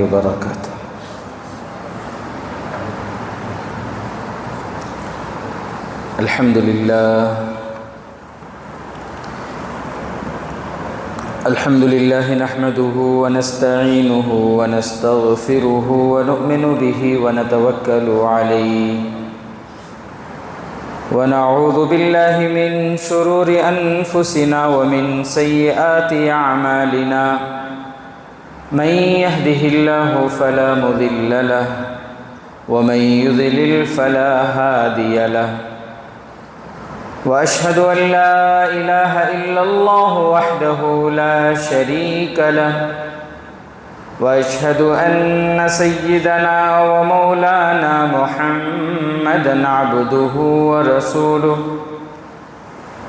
وبركاته. الحمد لله نحمده ونستعينه ونستغفره ونؤمن به ونتوكل عليه ونعوذ بالله من شرور أنفسنا ومن سيئات أعمالنا. من يهده الله فلا مضل له ومن يضلل فلا هادي له. وأشهد أن لا إله إلا الله وحده لا شريك له. وأشهد أن سيدنا ومولانا محمدًا عبده ورسوله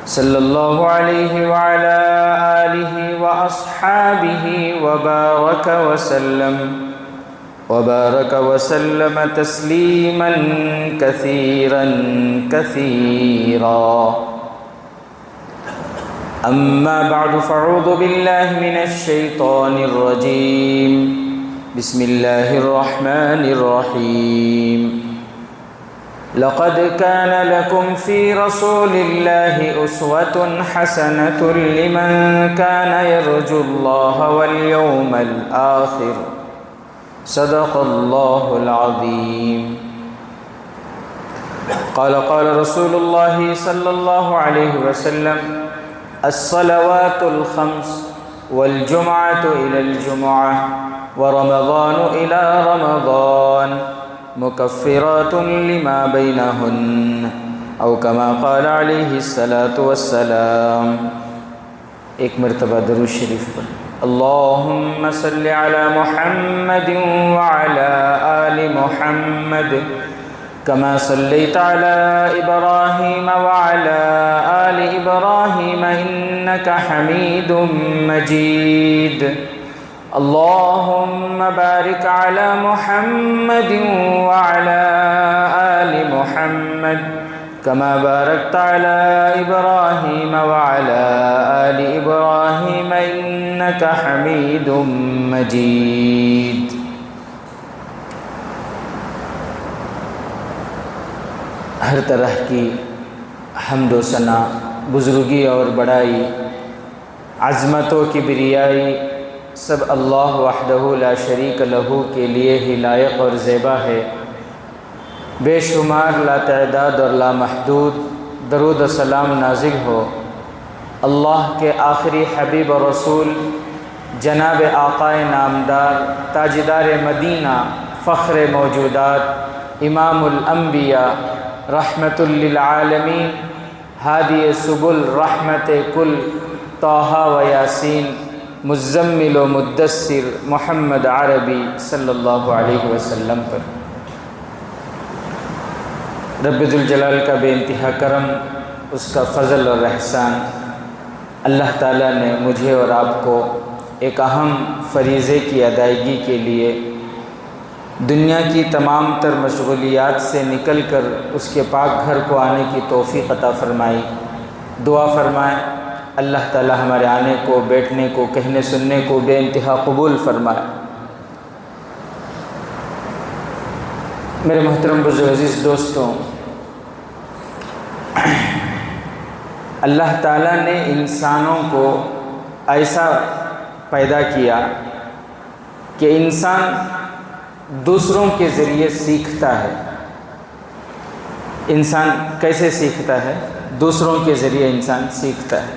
صلى الله عليه وعلى آله وأصحابه وبارك وسلم تسليما كثيرا كثيرا. أما بعد فأعوذ بالله من الشيطان الرجيم. بسم الله الرحمن الرحيم. لقد كان لكم في رسول الله أسوة حسنة لمن كان يرجو الله واليوم الآخر. صدق الله العظيم. قال رسول الله صلى الله عليه وسلم: الصلوات الخمس والجمعة إلى الجمعة ورمضان إلى رمضان مكفرات لما بينهن، أو كما قال عليه الصلاة والسلام. ایک مرتبہ درود شریف پڑھ. اللهم صل على محمد وعلى آل محمد كما صليت على إبراهيم وعلى آل إبراهيم إنك حميد مجيد. اللهم بارك على محمد وعلى آل محمد كما باركت على إبراهيم وعلى آل إبراهيم إنك حميد مجيد. ہر طرح کی حمد و ثنا، بزرگی اور بڑائی، عظمت و کبریائی سب اللہ وحدہ لا شریک لہ کے لیے ہی لائق اور زیبا ہے. بے شمار لا تعداد اور لا محدود درود و سلام نازل ہو اللہ کے آخری حبیب و رسول جناب آقائے نامدار، تاجدار مدینہ، فخر موجودات، امام الانبیاء، رحمت للعالمین، ہادی سبل رحمت کل، طٰہٰ و یاسین، مزمل و مدثر محمد عربی صلی اللہ علیہ وسلم پر. رب ذوالجلال کا بے انتہا کرم، اس کا فضل اور احسان، اللہ تعالیٰ نے مجھے اور آپ کو ایک اہم فریضے کی ادائیگی کے لیے دنیا کی تمام تر مشغولیات سے نکل کر اس کے پاک گھر کو آنے کی توفیق عطا فرمائی. دعا فرمائیں اللہ تعالیٰ ہمارے آنے کو، بیٹھنے کو، کہنے سننے کو بے انتہا قبول فرمائے. میرے محترم بزرگ عزیز دوستوں، اللہ تعالیٰ نے انسانوں کو ایسا پیدا کیا کہ انسان دوسروں کے ذریعے سیکھتا ہے. انسان کیسے سیکھتا ہے؟ دوسروں کے ذریعے انسان سیکھتا ہے.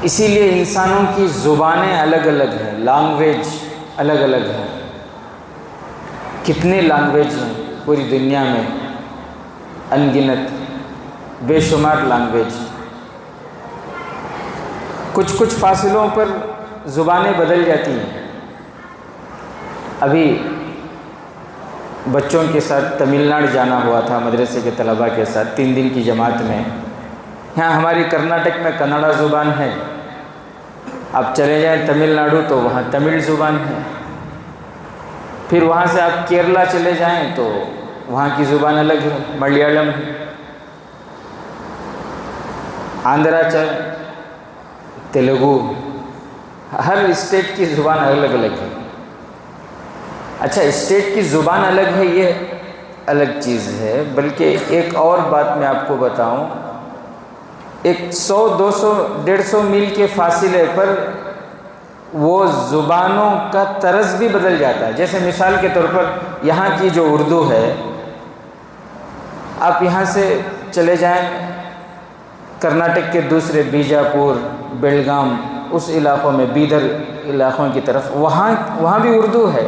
اسی لیے انسانوں کی زبانیں الگ الگ ہیں، لینگویج الگ الگ ہے. کتنے لینگویج ہیں پوری دنیا میں؟ انگنت، بے شمار لینگویج. کچھ فاصلوں پر زبانیں بدل جاتی ہیں. ابھی بچوں کے ساتھ تمل ناڈو جانا ہوا تھا مدرسے کے طلباء کے ساتھ 3 دن کی جماعت میں. یہاں ہماری کرناٹک میں کنڑا زبان ہے، آپ چلے جائیں تمل ناڈو تو وہاں تمل زبان ہے. پھر وہاں سے آپ کیرلا چلے جائیں تو وہاں کی زبان الگ ہے، ملیالم ہے. آندھرا چل تیلگو، ہر اسٹیٹ کی زبان الگ الگ ہے۔ اچھا، اسٹیٹ کی زبان الگ ہے یہ الگ چیز ہے، بلکہ ایک اور بات میں آپ کو بتاؤں، ایک 100 200 150 میل کے فاصلے پر وہ زبانوں کا طرز بھی بدل جاتا ہے۔ جیسے مثال کے طور پر یہاں کی جو اردو ہے، آپ یہاں سے چلے جائیں کرناٹک کے دوسرے بیجاپور، بیلگام، اس علاقوں میں، بیدر علاقوں کی طرف، وہاں بھی اردو ہے،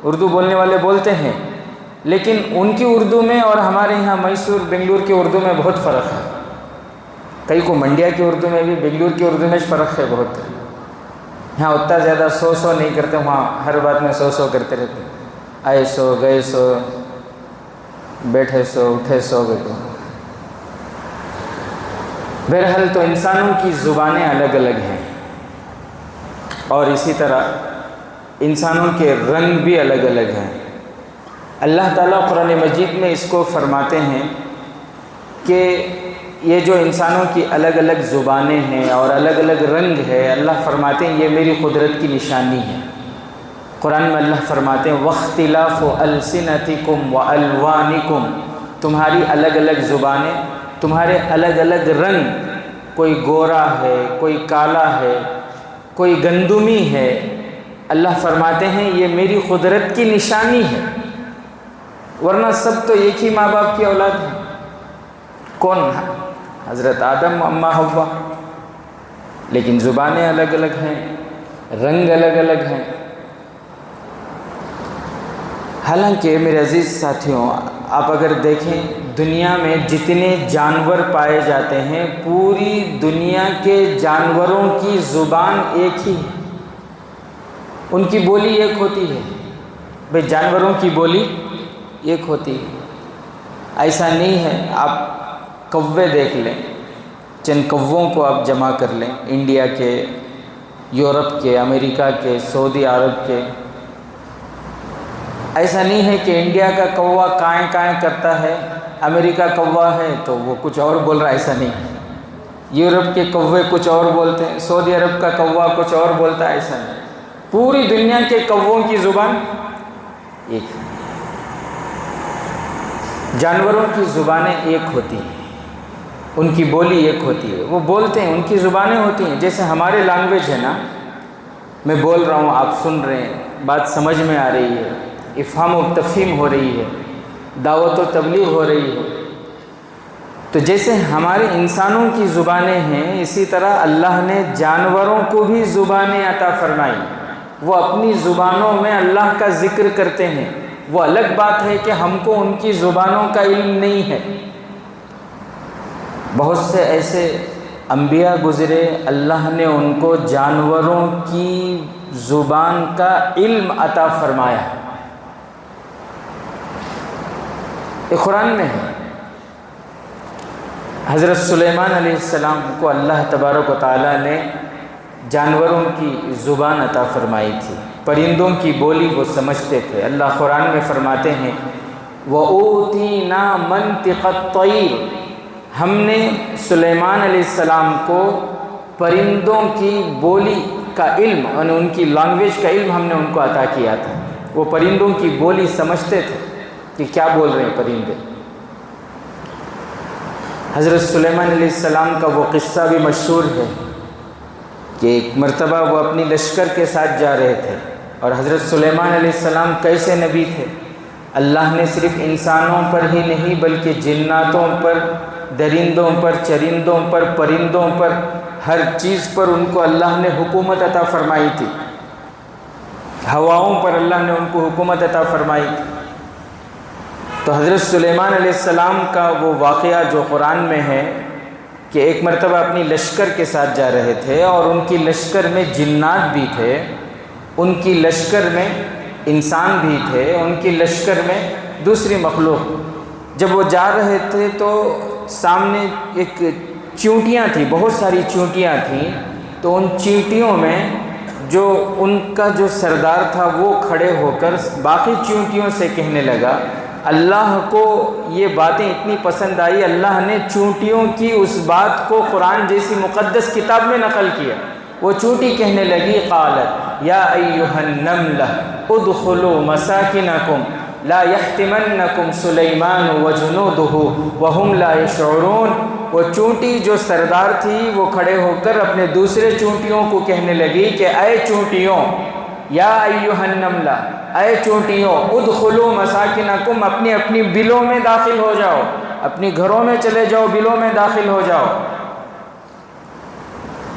اردو بولنے والے بولتے ہیں، لیکن ان کی اردو میں اور ہمارے یہاں میسور بنگلور کی اردو میں بہت فرق ہے۔ کئی کو منڈیا کی اردو میں بھی، بنگلور کی اردو میں فرق ہے بہت۔ یہاں اتنا زیادہ سو نہیں کرتے، وہاں ہر بات میں سو کرتے رہتے، آئے سو گئے سو، بیٹھے سو اٹھے سو گئے۔ بہرحال تو انسانوں کی زبانیں الگ الگ ہیں، اور اسی طرح انسانوں کے رنگ بھی الگ الگ ہیں۔ اللہ تعالیٰ قرآن مجید میں اس کو فرماتے ہیں کہ یہ جو انسانوں کی الگ الگ زبانیں ہیں اور الگ الگ رنگ ہے، اللہ فرماتے ہیں یہ میری قدرت کی نشانی ہے۔ قرآن میں اللہ فرماتے ہیں وَاخْتِلَافُ أَلْسِنَتِكُمْ وَأَلْوَانِكُمْ، تمہاری الگ الگ زبانیں، تمہارے الگ الگ رنگ، کوئی گورا ہے، کوئی کالا ہے، کوئی گندمی ہے، اللہ فرماتے ہیں یہ میری قدرت کی نشانی ہے، ورنہ سب تو ایک ہی ماں باپ کی اولاد ہے۔ کون؟ حضرت آدم، اماں حوا، لیکن زبانیں الگ الگ ہیں، رنگ الگ الگ ہیں۔ حالانکہ میرے عزیز ساتھیوں، آپ اگر دیکھیں دنیا میں جتنے جانور پائے جاتے ہیں، پوری دنیا کے جانوروں کی زبان ایک ہی ہے، ان کی بولی ایک ہوتی ہے۔ بھئی جانوروں کی بولی ایک ہوتی ہے، ایسا نہیں ہے۔ آپ کوے دیکھ لیں، چند کووں کو آپ جمع کر لیں، انڈیا کے، یورپ کے، امریکہ کے، سعودی عرب کے، ایسا نہیں ہے کہ انڈیا کا کوا کائیں کائیں کرتا ہے، امریکہ کوا ہے تو وہ کچھ اور بول رہا ہے، ایسا نہیں ہے۔ یورپ کے کوے کچھ اور بولتے ہیں، سعودی عرب کا کوا کچھ اور بولتا ہے، ایسا نہیں۔ پوری دنیا کے کووں کی زبان ایک ہے، جانوروں کی زبانیں ایک ہوتی ہیں، ان کی بولی ایک ہوتی ہے، وہ بولتے ہیں، ان کی زبانیں ہوتی ہیں۔ جیسے ہمارے لینگویج ہے نا، میں بول رہا ہوں، آپ سن رہے ہیں، بات سمجھ میں آ رہی ہے، افہام و تفہیم ہو رہی ہے، دعوت و تبلیغ ہو رہی ہے۔ تو جیسے ہمارے انسانوں کی زبانیں ہیں، اسی طرح اللہ نے جانوروں کو بھی زبانیں عطا فرمائی، وہ اپنی زبانوں میں اللہ کا ذکر کرتے ہیں۔ وہ الگ بات ہے کہ ہم کو ان کی زبانوں کا علم نہیں ہے۔ بہت سے ایسے انبیاء گزرے، اللہ نے ان کو جانوروں کی زبان کا علم عطا فرمایا۔ یہ قرآن میں ہے۔ حضرت سلیمان علیہ السلام کو اللہ تبارک و تعالیٰ نے جانوروں کی زبان عطا فرمائی تھی، پرندوں کی بولی وہ سمجھتے تھے۔ اللہ قرآن میں فرماتے ہیں وَأُوتِينَا مَنْطِقَ الطَّيْرِ، ہم نے سلیمان علیہ السلام کو پرندوں کی بولی کا علم، یعنی ان کی لینگویج کا علم ہم نے ان کو عطا کیا تھا۔ وہ پرندوں کی بولی سمجھتے تھے کہ کیا بول رہے ہیں پرندے۔ حضرت سلیمان علیہ السلام کا وہ قصہ بھی مشہور ہے کہ ایک مرتبہ وہ اپنی لشکر کے ساتھ جا رہے تھے، اور حضرت سلیمان علیہ السلام کیسے نبی تھے، اللہ نے صرف انسانوں پر ہی نہیں بلکہ جناتوں پر، درندوں پر، چرندوں پر، پرندوں پر، ہر چیز پر ان کو اللہ نے حکومت عطا فرمائی تھی۔ ہواؤں پر اللہ نے ان کو حکومت عطا فرمائی تھی۔ تو حضرت سلیمان علیہ السلام کا وہ واقعہ جو قرآن میں ہے کہ ایک مرتبہ اپنی لشکر کے ساتھ جا رہے تھے، اور ان کی لشکر میں جنات بھی تھے، ان کی لشکر میں انسان بھی تھے، ان کی لشکر میں دوسری مخلوق۔ جب وہ جا رہے تھے تو سامنے ایک چیونٹیاں تھیں، بہت ساری چیونٹیاں تھیں، تو ان چیونٹیوں میں جو ان کا جو سردار تھا وہ کھڑے ہو کر باقی چیونٹیوں سے کہنے لگا، اللہ کو یہ باتیں اتنی پسند آئی، اللہ نے چیونٹیوں کی اس بات کو قرآن جیسی مقدس کتاب میں نقل کیا۔ وہ چونٹی کہنے لگی قالت یا ایھا النملہ ادخلوا مساکنکم لا یحتمنکم سلیمان وجنودہ وہم لا یشعرون۔ وہ چونٹی جو سردار تھی وہ کھڑے ہو کر اپنے دوسرے چونٹیوں کو کہنے لگی کہ اے چونٹیوں، یا ایھا النملہ، اے چونٹیوں، ادخلوا مساکنکم، اپنی اپنی بلوں میں داخل ہو جاؤ، اپنی گھروں میں چلے جاؤ، بلوں میں داخل ہو جاؤ۔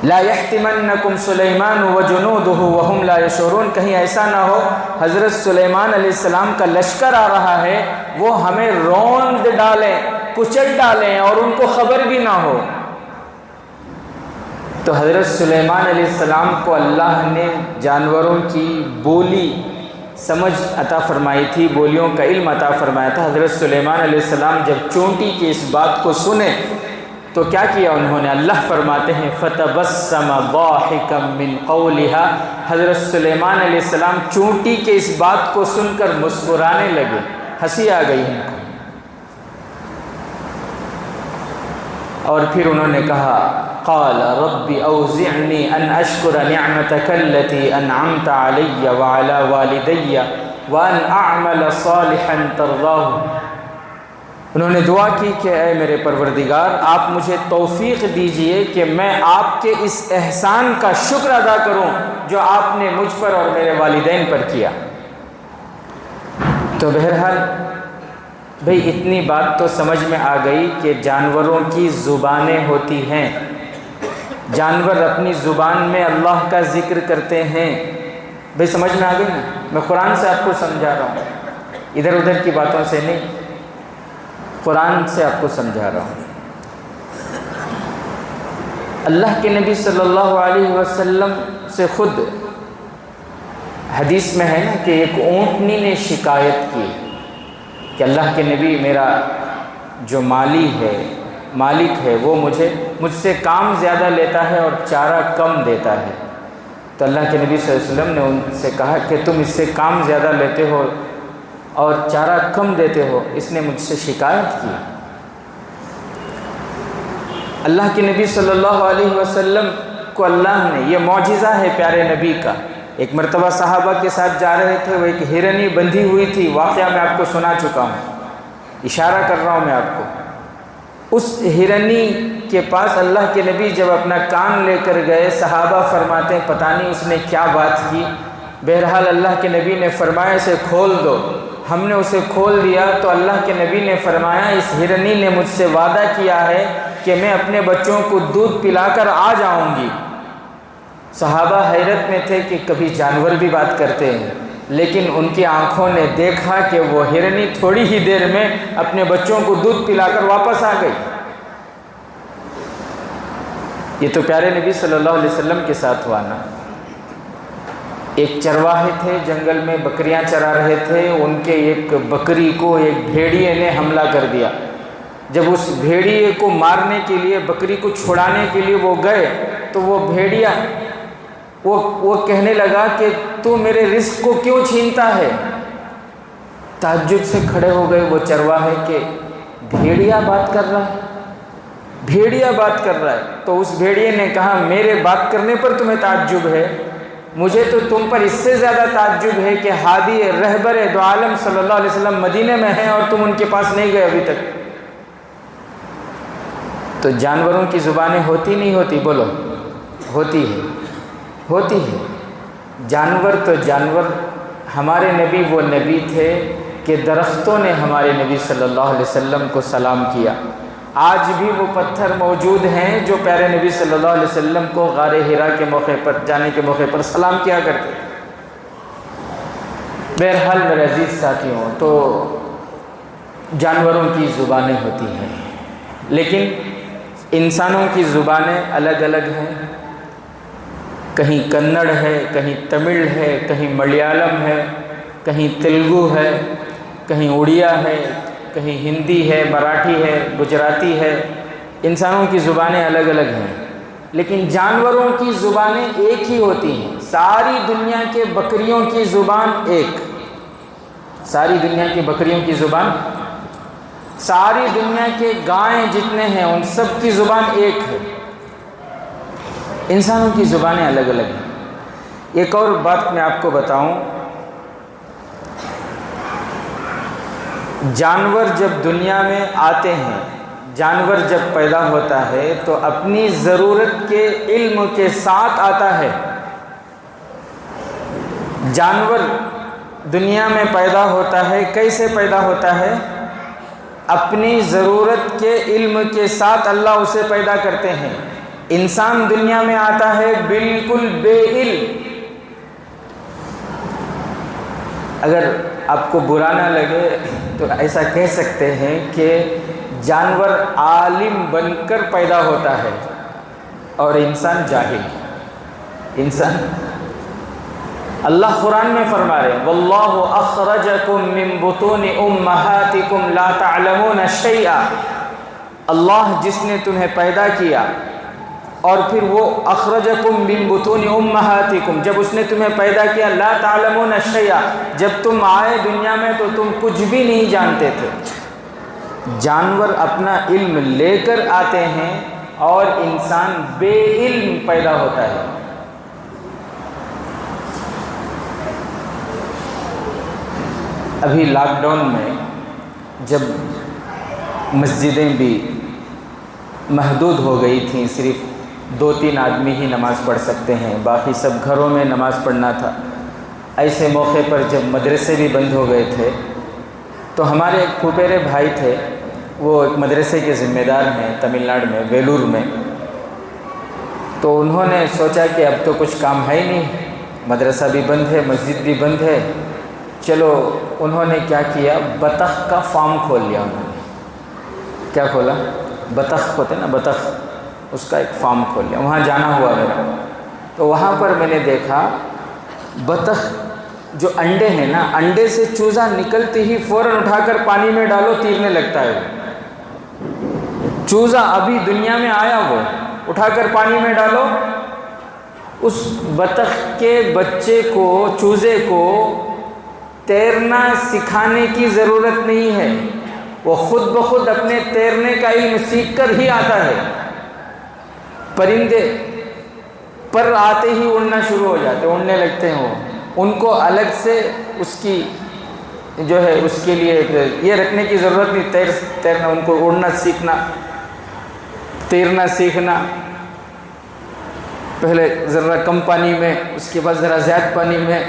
لا یحتمنکم سلیمان وجنودہ وہم لا یشعرون، کہیں ایسا نہ ہو حضرت سلیمان علیہ السلام کا لشکر آ رہا ہے، وہ ہمیں روند ڈالیں، کچل ڈالیں اور ان کو خبر بھی نہ ہو۔ تو حضرت سلیمان علیہ السلام کو اللہ نے جانوروں کی بولی سمجھ عطا فرمائی تھی، بولیوں کا علم عطا فرمایا تھا۔ حضرت سلیمان علیہ السلام جب چونٹی کی اس بات کو سنے تو کیا کیا انہوں نے؟ اللہ فرماتے ہیں فَتَبَسَّمَ ضَاحِكًا مِّن قَوْلِهَا، حضرت سلیمان علیہ السلام چونٹی کے اس بات کو سن کر مسکرانے لگے، ہنسی آ گئی ان کو، اور پھر انہوں نے کہا قال رب اوزعنی ان اشکر نعمتک التی انعمت علی وعلی والدی وان اعمل صالحا ترضاہ۔ انہوں نے دعا کی کہ اے میرے پروردگار، آپ مجھے توفیق دیجئے کہ میں آپ کے اس احسان کا شکر ادا کروں جو آپ نے مجھ پر اور میرے والدین پر کیا۔ تو بہرحال بھئی اتنی بات تو سمجھ میں آ گئی کہ جانوروں کی زبانیں ہوتی ہیں، جانور اپنی زبان میں اللہ کا ذکر کرتے ہیں۔ بھئی سمجھ میں آ گئی نا؟ میں قرآن سے آپ کو سمجھا رہا ہوں، ادھر ادھر کی باتوں سے نہیں، قرآن سے آپ کو سمجھا رہا ہوں۔ اللہ کے نبی صلی اللہ علیہ وسلم سے خود حدیث میں ہے نا کہ ایک اونٹنی نے شکایت کی کہ اللہ کے نبی، میرا جو مالک ہے وہ مجھ سے کام زیادہ لیتا ہے اور چارہ کم دیتا ہے۔ تو اللہ کے نبی صلی اللہ علیہ وسلم نے ان سے کہا کہ تم اس سے کام زیادہ لیتے ہو اور چارہ کم دیتے ہو، اس نے مجھ سے شکایت کی۔ اللہ کے نبی صلی اللہ علیہ وسلم کو اللہ نے، یہ معجزہ ہے پیارے نبی کا، ایک مرتبہ صحابہ کے ساتھ جا رہے تھے، وہ ایک ہرنی بندھی ہوئی تھی، واقعہ میں آپ کو سنا چکا ہوں، اشارہ کر رہا ہوں میں آپ کو۔ اس ہرنی کے پاس اللہ کے نبی جب اپنا کان لے کر گئے، صحابہ فرماتے ہیں پتہ نہیں اس نے کیا بات کی، بہرحال اللہ کے نبی نے فرمایا اسے کھول دو۔ ہم نے اسے کھول دیا تو اللہ کے نبی نے فرمایا اس ہرنی نے مجھ سے وعدہ کیا ہے کہ میں اپنے بچوں کو دودھ پلا کر آ جاؤں گی۔ صحابہ حیرت میں تھے کہ کبھی جانور بھی بات کرتے ہیں، لیکن ان کی آنکھوں نے دیکھا کہ وہ ہرنی تھوڑی ہی دیر میں اپنے بچوں کو دودھ پلا کر واپس آ گئی۔ یہ تو پیارے نبی صلی اللہ علیہ وسلم کے ساتھ ہوا نا۔ ایک چرواہے تھے، جنگل میں بکریاں چرا رہے تھے، ان کے ایک بکری کو ایک بھیڑیے نے حملہ کر دیا۔ جب اس بھیڑیے کو مارنے کے لیے، بکری کو چھڑانے کے لیے وہ گئے تو وہ بھیڑیا وہ کہنے لگا کہ تو میرے رزق کو کیوں چھینتا ہے؟ تعجب سے کھڑے ہو گئے وہ چرواہے کہ بھیڑیا بات کر رہا ہے، بھیڑیا بات کر رہا ہے۔ تو اس بھیڑیے نے کہا میرے بات کرنے پر تمہیں تعجب ہے، مجھے تو تم پر اس سے زیادہ تعجب ہے کہ ہادی رہبر دو عالم صلی اللہ علیہ وسلم مدینے میں ہیں اور تم ان کے پاس نہیں گئے ابھی تک۔ تو جانوروں کی زبانیں ہوتی نہیں ہوتی؟ بولو، ہوتی ہے، ہوتی ہے۔ جانور تو جانور، ہمارے نبی وہ نبی تھے کہ درختوں نے ہمارے نبی صلی اللہ علیہ وسلم کو سلام کیا۔ آج بھی وہ پتھر موجود ہیں جو پیارے نبی صلی اللہ علیہ وسلم کو غار حرا کے موقع پر جانے کے موقع پر سلام کیا کرتے۔ بہرحال میرے عزیز ساتھیوں، تو جانوروں کی زبانیں ہوتی ہیں، لیکن انسانوں کی زبانیں الگ الگ ہیں، کہیں کنڑ ہے، کہیں تمل ہے، کہیں ملیالم ہے، کہیں تیلگو ہے، کہیں اڑیا ہے، کہیں ہندی ہے، مراٹھی ہے، گجراتی ہے۔ انسانوں کی زبانیں الگ الگ ہیں، لیکن جانوروں کی زبانیں ایک ہی ہوتی ہیں۔ ساری دنیا کے بکریوں کی زبان ایک، ساری دنیا کی بکریوں کی زبان، ساری دنیا کے گائیں جتنے ہیں ان سب کی زبان ایک ہے۔ انسانوں کی زبانیں الگ الگ ہیں۔ ایک اور بات میں آپ کو بتاؤں، جانور جب دنیا میں آتے ہیں، جانور جب پیدا ہوتا ہے تو اپنی ضرورت کے علم کے ساتھ آتا ہے۔ جانور دنیا میں پیدا ہوتا ہے، کیسے پیدا ہوتا ہے؟ اپنی ضرورت کے علم کے ساتھ اللہ اسے پیدا کرتے ہیں۔ انسان دنیا میں آتا ہے بالکل بے علم۔ اگر آپ کو برا نہ لگے تو ایسا کہہ سکتے ہیں کہ جانور عالم بن کر پیدا ہوتا ہے اور انسان جاہل۔ انسان، اللہ قرآن میں فرما رہے ہیں واللہ اخرجکم من بطون امہاتکم لا تعلمون شیئا، اللہ جس نے تمہیں پیدا کیا اور پھر وہ اخرجکم من بطون امہاتکم، جب اس نے تمہیں پیدا کیا، لا تعلمون شیئا، جب تم آئے دنیا میں تو تم کچھ بھی نہیں جانتے تھے۔ جانور اپنا علم لے کر آتے ہیں اور انسان بے علم پیدا ہوتا ہے۔ ابھی لاک ڈاؤن میں جب مسجدیں بھی محدود ہو گئی تھیں، صرف 2-3 آدمی ہی نماز پڑھ سکتے ہیں، باقی سب گھروں میں نماز پڑھنا تھا، ایسے موقع پر جب مدرسے بھی بند ہو گئے تھے تو ہمارے ایک پھوپھیرے بھائی تھے، وہ ایک مدرسے کے ذمہ دار ہیں تمل ناڈو میں، ویلور میں۔ تو انہوں نے سوچا کہ اب تو کچھ کام ہے ہی نہیں، مدرسہ بھی بند ہے، مسجد بھی بند ہے، چلو انہوں نے کیا کیا، بطخ کا فارم کھول لیا۔ انہوں نے کیا کھولا؟ بطخ ہوتے نا، بطخ، اس کا ایک فارم کھول لیا۔ وہاں جانا ہوا میرا، تو وہاں پر میں نے دیکھا بطخ جو انڈے ہیں نا، انڈے سے چوزا نکلتے ہی فوراً اٹھا کر پانی میں ڈالو، تیرنے لگتا ہے۔ چوزا ابھی دنیا میں آیا، وہ اٹھا کر پانی میں ڈالو، اس بطخ کے بچے کو، چوزے کو تیرنا سکھانے کی ضرورت نہیں ہے، وہ خود بخود اپنے تیرنے کا علم سیکھ کر ہی آتا ہے۔ پرندے پر آتے ہی اڑنا شروع ہو جاتے، اڑنے لگتے ہیں، وہ ان کو الگ سے اس کی جو ہے اس کے لیے یہ رکھنے کی ضرورت نہیں، تیرنا، ان کو اڑنا سیکھنا، تیرنا سیکھنا، پہلے ذرا کم پانی میں، اس کے بعد ذرا زیادہ پانی میں،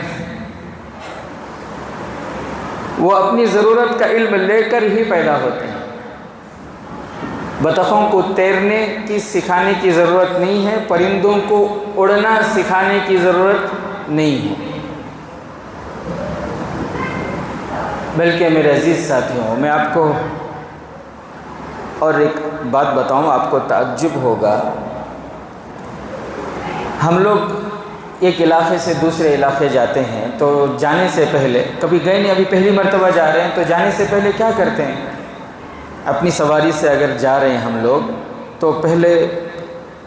وہ اپنی ضرورت کا علم لے کر ہی پیدا ہوتے ہیں۔ بطخوں کو تیرنے کی سکھانے کی ضرورت نہیں ہے، پرندوں کو اڑنا سکھانے کی ضرورت نہیں ہے۔ بلکہ میرے عزیز ساتھیوں، میں آپ کو اور ایک بات بتاؤں، آپ کو تعجب ہوگا، ہم لوگ ایک علاقے سے دوسرے علاقے جاتے ہیں تو جانے سے پہلے، کبھی گئے نہیں، ابھی پہلی مرتبہ جا رہے ہیں، تو جانے سے پہلے کیا کرتے ہیں؟ اپنی سواری سے اگر جا رہے ہیں ہم لوگ تو پہلے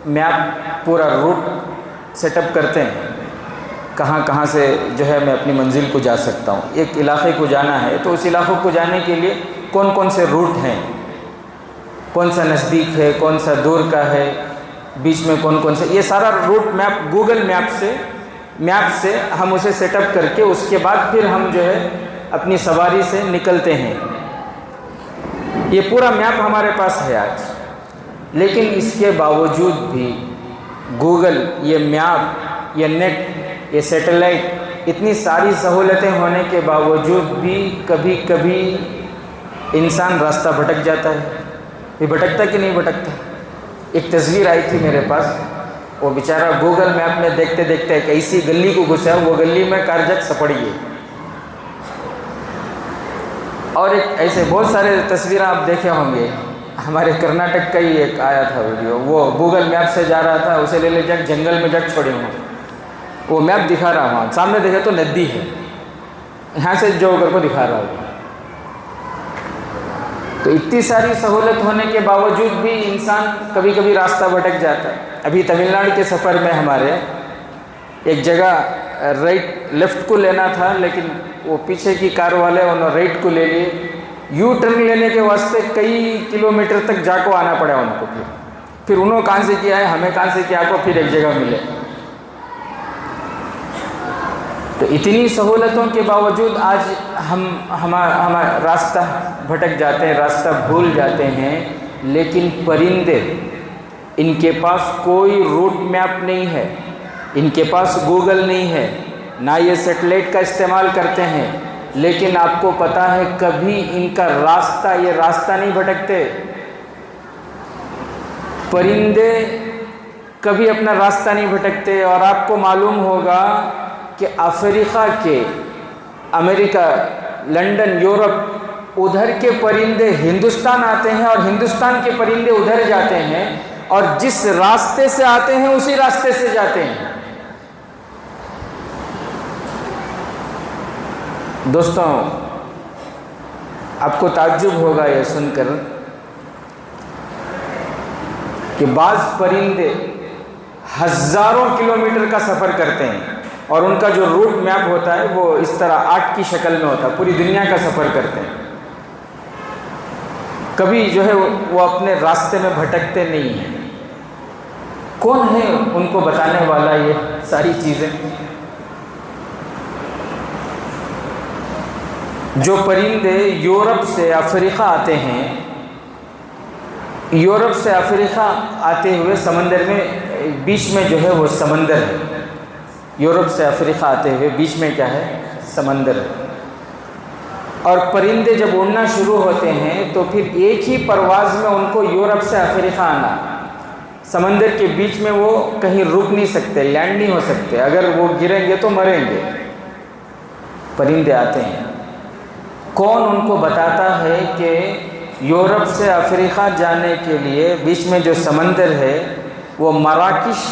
میپ، پورا روٹ سیٹ اپ کرتے ہیں، کہاں کہاں سے جو ہے میں اپنی منزل کو جا سکتا ہوں۔ ایک علاقے کو جانا ہے تو اس علاقے کو جانے کے لیے کون کون سے روٹ ہیں، کون سا نزدیک ہے، کون سا دور کا ہے، بیچ میں کون کون سے، یہ سارا روٹ میپ گوگل میپ سے ہم اسے سیٹ اپ کر کے اس کے بعد پھر ہم جو ہے اپنی سواری سے نکلتے ہیں۔ یہ پورا میپ ہمارے پاس ہے آج، لیکن اس کے باوجود بھی گوگل، یہ میپ، یہ نیٹ، یہ سیٹلائٹ، اتنی ساری سہولتیں ہونے کے باوجود بھی کبھی کبھی انسان راستہ بھٹک جاتا ہے۔ یہ بھٹکتا کہ نہیں بھٹکتا؟ ایک تصویر آئی تھی میرے پاس، وہ بیچارہ گوگل میپ میں دیکھتے دیکھتے ایک ایسی گلی کو گھسا، وہ گلی میں کار جگ سپڑ گئی۔ اور ایک ایسے بہت سارے تصویریں آپ دیکھے ہوں گے، ہمارے کرناٹک کا ہی ایک آیا تھا ویڈیو، وہ گوگل میپ سے جا رہا تھا، اسے لے جا جنگل میں جگ چھوڑے ہوں، وہ میپ دکھا رہا ہوں، سامنے دیکھے تو ندی ہے، یہاں سے جو کر کو دکھا رہا ہوں۔ تو اتنی ساری سہولت ہونے کے باوجود بھی انسان کبھی کبھی راستہ بھٹک جاتا ہے۔ ابھی تمل ناڈو کے سفر میں ہمارے ایک جگہ لیفٹ کو لینا تھا، لیکن وہ پیچھے کی کار والے انہوں رائٹ کو لے لیے، یو ٹرن لینے کے واسطے کئی کلومیٹر تک جا کو آنا پڑا ان کو، پھر انہوں کہاں سے کیا ہے، ہمیں کہاں سے کیا کو پھر ایک جگہ ملے. تو اتنی سہولتوں کے باوجود آج ہمارا راستہ بھٹک جاتے ہیں، راستہ بھول جاتے ہیں. لیکن پرندے، ان کے پاس کوئی روٹ میپ نہیں ہے، ان کے پاس گوگل نہیں ہے، نہ یہ سیٹلائٹ کا استعمال کرتے ہیں. لیکن آپ کو پتہ ہے کبھی ان کا یہ راستہ نہیں بھٹکتے. پرندے کبھی اپنا راستہ نہیں بھٹکتے. اور آپ کو معلوم ہوگا کہ افریقہ کے، امریکہ، لنڈن، یورپ، ادھر کے پرندے ہندوستان آتے ہیں اور ہندوستان کے پرندے ادھر جاتے ہیں، اور جس راستے سے آتے ہیں اسی راستے سے جاتے ہیں. دوستوں، آپ کو تعجب ہوگا یہ سن کر کہ بعض پرندے ہزاروں کلومیٹر کا سفر کرتے ہیں، اور ان کا جو روٹ میپ ہوتا ہے وہ اس طرح آرٹ کی شکل میں ہوتا ہے، پوری دنیا کا سفر کرتے ہیں. کبھی جو ہے وہ اپنے راستے میں بھٹکتے نہیں ہیں. کون ہے ان کو بتانے والا یہ ساری چیزیں؟ جو پرندے یورپ سے افریقہ آتے ہیں، یورپ سے افریقہ آتے ہوئے سمندر میں، بیچ میں جو ہے وہ سمندر ہے. یورپ سے افریقہ آتے ہوئے بیچ میں کیا ہے؟ سمندر ہے. اور پرندے جب اڑنا شروع ہوتے ہیں تو پھر ایک ہی پرواز میں ان کو یورپ سے افریقہ آنا، سمندر کے بیچ میں وہ کہیں رک نہیں سکتے، لینڈ نہیں ہو سکتے. اگر وہ گریں گے تو مریں گے. پرندے آتے ہیں. کون ان کو بتاتا ہے کہ یورپ سے افریقہ جانے کے لیے بیچ میں جو سمندر ہے وہ مراکش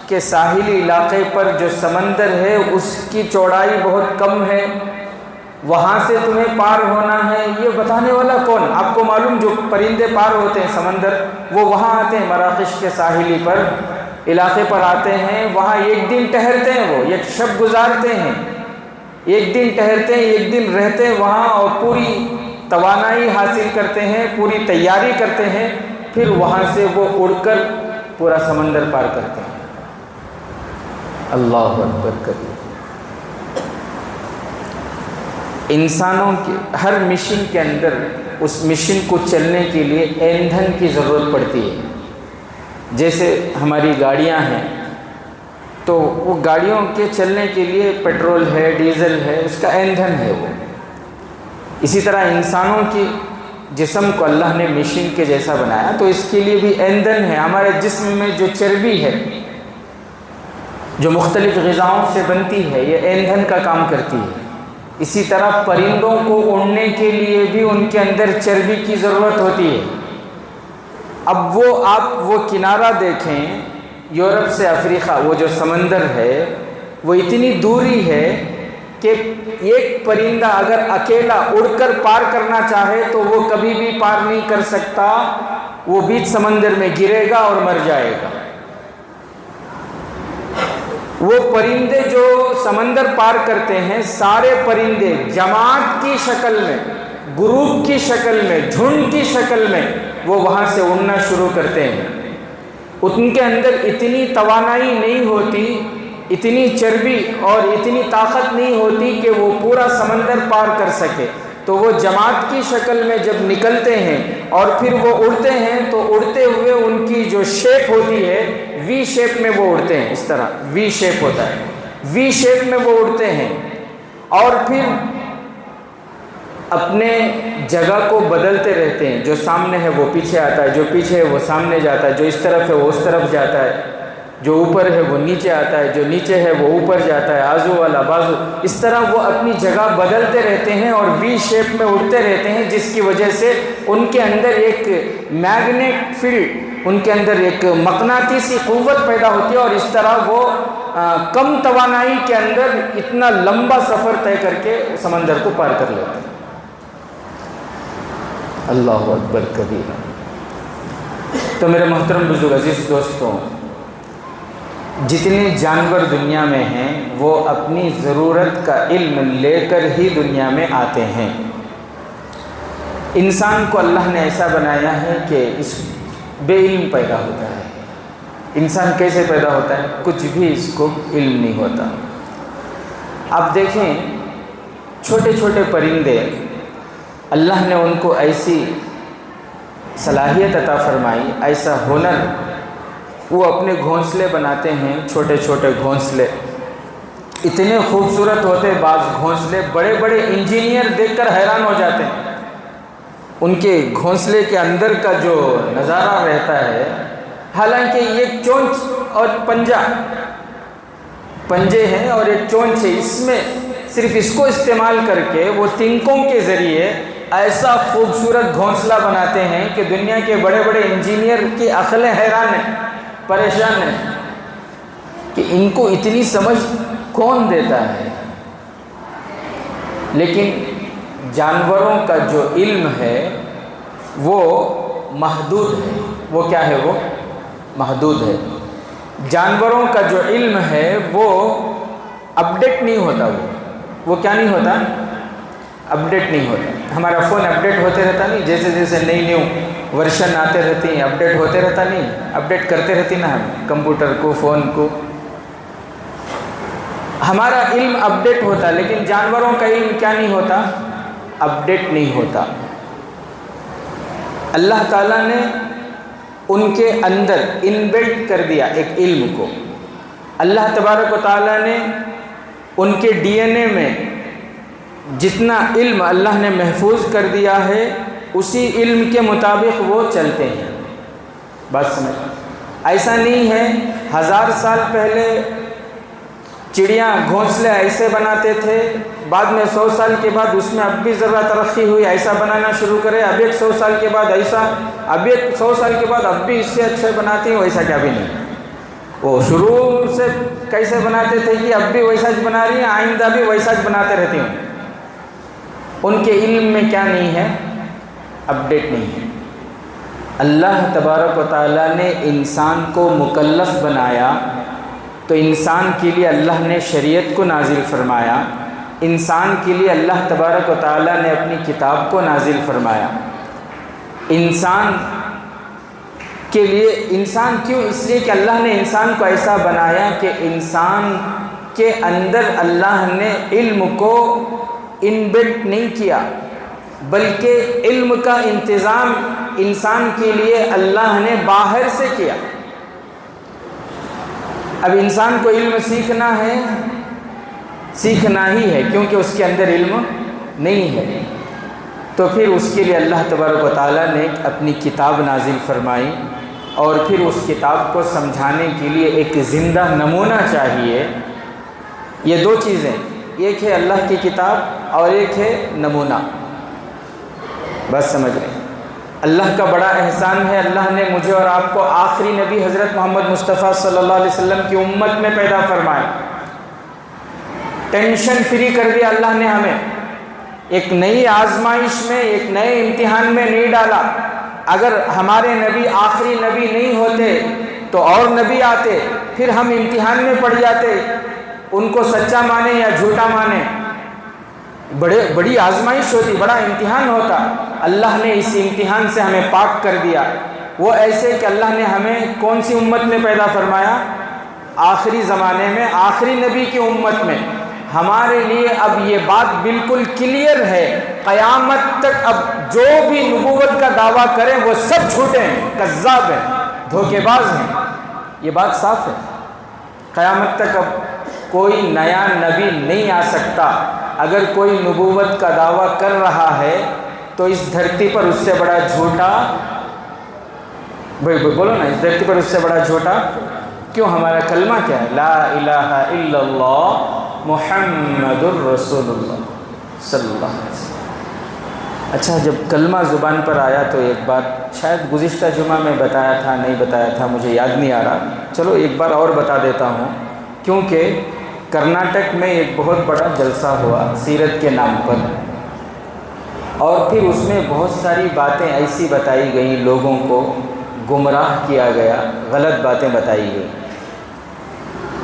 کے ساحلی علاقے پر جو سمندر ہے اس کی چوڑائی بہت کم ہے، وہاں سے تمہیں پار ہونا ہے؟ یہ بتانے والا کون؟ آپ کو معلوم جو پرندے پار ہوتے ہیں سمندر، وہ وہاں آتے ہیں، مراکش کے ساحلی پر علاقے پر آتے ہیں، وہاں ایک دن ٹھہرتے ہیں، وہ ایک شب گزارتے ہیں، ایک دن ٹھہرتے ہیں، ایک دن رہتے ہیں وہاں، اور پوری توانائی حاصل کرتے ہیں، پوری تیاری کرتے ہیں، پھر وہاں سے وہ اڑ کر پورا سمندر پار کرتے ہیں. اللہ اکبر کبیر. انسانوں کے ہر مشن کے اندر اس مشن کو چلنے کے لیے ایندھن کی ضرورت پڑتی ہے. جیسے ہماری گاڑیاں ہیں تو وہ گاڑیوں کے چلنے کے لیے پیٹرول ہے، ڈیزل ہے، اس کا ایندھن ہے وہ. اسی طرح انسانوں کی جسم کو اللہ نے مشین کے جیسا بنایا تو اس کے لیے بھی ایندھن ہے. ہمارے جسم میں جو چربی ہے جو مختلف غذاؤں سے بنتی ہے، یہ ایندھن کا کام کرتی ہے. اسی طرح پرندوں کو اڑنے کے لیے بھی ان کے اندر چربی کی ضرورت ہوتی ہے. اب آپ وہ کنارہ دیکھیں، یورپ سے افریقہ، وہ جو سمندر ہے وہ اتنی دوری ہے کہ ایک پرندہ اگر اکیلا اڑ کر پار کرنا چاہے تو وہ کبھی بھی پار نہیں کر سکتا، وہ بیچ سمندر میں گرے گا اور مر جائے گا. وہ پرندے جو سمندر پار کرتے ہیں، سارے پرندے جماعت کی شکل میں، گروپ کی شکل میں، جھنڈ کی شکل میں وہ وہاں سے اڑنا شروع کرتے ہیں. ان کے اندر اتنی توانائی نہیں ہوتی، اتنی چربی اور اتنی طاقت نہیں ہوتی کہ وہ پورا سمندر پار کر سکے. تو وہ جماعت کی شکل میں جب نکلتے ہیں اور پھر وہ اڑتے ہیں تو اڑتے ہوئے ان کی جو شیپ ہوتی ہے وی شیپ میں وہ اڑتے ہیں. اس طرح وی شیپ ہوتا ہے، وی شیپ میں وہ اڑتے ہیں اور پھر اپنے جگہ کو بدلتے رہتے ہیں. جو سامنے ہے وہ پیچھے آتا ہے، جو پیچھے ہے وہ سامنے جاتا ہے، جو اس طرف ہے وہ اس طرف جاتا ہے، جو اوپر ہے وہ نیچے آتا ہے، جو نیچے ہے وہ اوپر جاتا ہے، آزو والا بازو. اس طرح وہ اپنی جگہ بدلتے رہتے ہیں اور وی شیپ میں اڑتے رہتے ہیں، جس کی وجہ سے ان کے اندر ایک میگنیٹ فیلڈ، ان کے اندر ایک مقناطیسی قوت پیدا ہوتی ہے، اور اس طرح وہ کم توانائی کے اندر اتنا لمبا سفر طے کر کے سمندر کو پار کر لیتے ہیں. اللہ اکبر کبیر. تو میرے محترم بزرگ عزیز دوستوں، جتنے جانور دنیا میں ہیں وہ اپنی ضرورت کا علم لے کر ہی دنیا میں آتے ہیں. انسان کو اللہ نے ایسا بنایا ہے کہ اس بے علم پیدا ہوتا ہے. انسان کیسے پیدا ہوتا ہے؟ کچھ بھی اس کو علم نہیں ہوتا۔ آپ دیکھیں چھوٹے چھوٹے پرندے، اللہ نے ان کو ایسی صلاحیت عطا فرمائی، ایسا ہنر، وہ اپنے گھونسلے بناتے ہیں، چھوٹے چھوٹے گھونسلے اتنے خوبصورت ہوتے، بعض گھونسلے بڑے بڑے انجینئر دیکھ کر حیران ہو جاتے ہیں۔ ان کے گھونسلے کے اندر کا جو نظارہ رہتا ہے، حالانکہ یہ چونچ اور پنجے ہیں اور ایک چونچ ہے، اس میں صرف اس کو استعمال کر کے وہ تنکوں کے ذریعے ایسا خوبصورت گھونسلہ بناتے ہیں کہ دنیا کے بڑے بڑے انجینئر کی عقلیں حیران ہیں، پریشان ہیں کہ ان کو اتنی سمجھ کون دیتا ہے۔ لیکن جانوروں کا جو علم ہے وہ محدود ہے۔ وہ کیا ہے؟ وہ محدود ہے۔ جانوروں کا جو علم ہے وہ اپڈیٹ نہیں ہوتا، وہ کیا نہیں ہوتا؟ اپڈیٹ نہیں ہوتا۔ ہمارا فون اپڈیٹ ہوتے رہتا نہیں، جیسے جیسے نئی نیو ورژن آتے رہتی ہیں، اپڈیٹ ہوتے رہتا نہیں، اپڈیٹ کرتے رہتی نا ہم کمپیوٹر کو، فون کو۔ ہمارا علم اپڈیٹ ہوتا، لیکن جانوروں کا علم کیا نہیں ہوتا؟ اپڈیٹ نہیں ہوتا۔ اللہ تعالیٰ نے ان کے اندر انبلٹ کر دیا ایک علم کو۔ اللہ تبارک و تعالیٰ نے ان کے ڈی این اے میں جتنا علم اللہ نے محفوظ کر دیا ہے، اسی علم کے مطابق وہ چلتے ہیں۔ بات سمجھ، ایسا نہیں ہے 1000 سال پہلے چڑیاں گھونسلے ایسے بناتے تھے، بعد میں 100 سال کے بعد اس میں اب بھی ذرا ترقی ہوئی، ایسا بنانا شروع کرے، اب ایک 100 سال کے بعد ایسا، اب ایک 100 سال کے بعد اب بھی اس سے اچھے بناتی ہیں، ویسا کیا بھی نہیں۔ وہ شروع سے کیسے بناتے تھے کہ اب بھی ویسا ہی بنا رہی ہیں، آئندہ بھی ویسا ہی بناتے رہتی ہوں۔ ان کے علم میں کیا نہیں ہے؟ اپڈیٹ نہیں ہے۔ اللہ تبارک و تعالیٰ نے انسان کو مکلف بنایا تو انسان کے لیے اللہ نے شریعت کو نازل فرمایا، انسان کے لیے اللہ تبارک و تعالیٰ نے اپنی کتاب کو نازل فرمایا۔ انسان کے لیے، انسان کیوں؟ اس لیے کہ اللہ نے انسان کو ایسا بنایا کہ انسان کے اندر اللہ نے علم کو انبلٹ نہیں کیا، بلکہ علم کا انتظام انسان کے لیے اللہ نے باہر سے کیا۔ اب انسان کو علم سیکھنا ہے، سیکھنا ہی ہے، کیونکہ اس کے اندر علم نہیں ہے، تو پھر اس کے لیے اللہ تبارک و تعالیٰ نے اپنی کتاب نازل فرمائی، اور پھر اس کتاب کو سمجھانے کے لیے ایک زندہ نمونہ چاہیے۔ یہ دو چیزیں، ایک ہے اللہ کی کتاب اور ایک ہے نمونہ۔ بس سمجھ رہے ہیں؟ اللہ کا بڑا احسان ہے، اللہ نے مجھے اور آپ کو آخری نبی حضرت محمد مصطفیٰ صلی اللہ علیہ وسلم کی امت میں پیدا فرمایا۔ ٹینشن فری کر دیا اللہ نے ہمیں، ایک نئی آزمائش میں، ایک نئے امتحان میں نہیں ڈالا۔ اگر ہمارے نبی آخری نبی نہیں ہوتے تو اور نبی آتے، پھر ہم امتحان میں پڑ جاتے، ان کو سچا مانے یا جھوٹا مانے، بڑی آزمائش ہوتی، بڑا امتحان ہوتا۔ اللہ نے اس امتحان سے ہمیں پاک کر دیا۔ وہ ایسے کہ اللہ نے ہمیں کون سی امت میں پیدا فرمایا؟ آخری زمانے میں، آخری نبی کی امت میں۔ ہمارے لیے اب یہ بات بالکل کلیئر ہے، قیامت تک اب جو بھی نبوت کا دعویٰ کریں وہ سب جھوٹے ہیں، کذاب ہیں، دھوکے باز ہیں۔ یہ بات صاف ہے، قیامت تک اب کوئی نیا نبی نہیں آ سکتا۔ اگر کوئی نبوت کا دعویٰ کر رہا ہے تو اس دھرتی پر اس سے بڑا جھوٹا، بولو نا، اس دھرتی پر اس سے بڑا جھوٹا کیوں؟ ہمارا کلمہ کیا ہے؟ لا الہ الا اللہ محمد الرسول اللہ صلی اللہ علیہ وسلم۔ اچھا، جب کلمہ زبان پر آیا تو ایک بات شاید گزشتہ جمعہ میں بتایا تھا، نہیں بتایا تھا، مجھے یاد نہیں آ رہا، چلو ایک بار اور بتا دیتا ہوں، کیونکہ کرناٹک میں ایک بہت بڑا جلسہ ہوا سیرت کے نام پر، اور پھر اس میں بہت ساری باتیں ایسی بتائی گئیں، لوگوں کو گمراہ کیا گیا، غلط باتیں بتائی گئی۔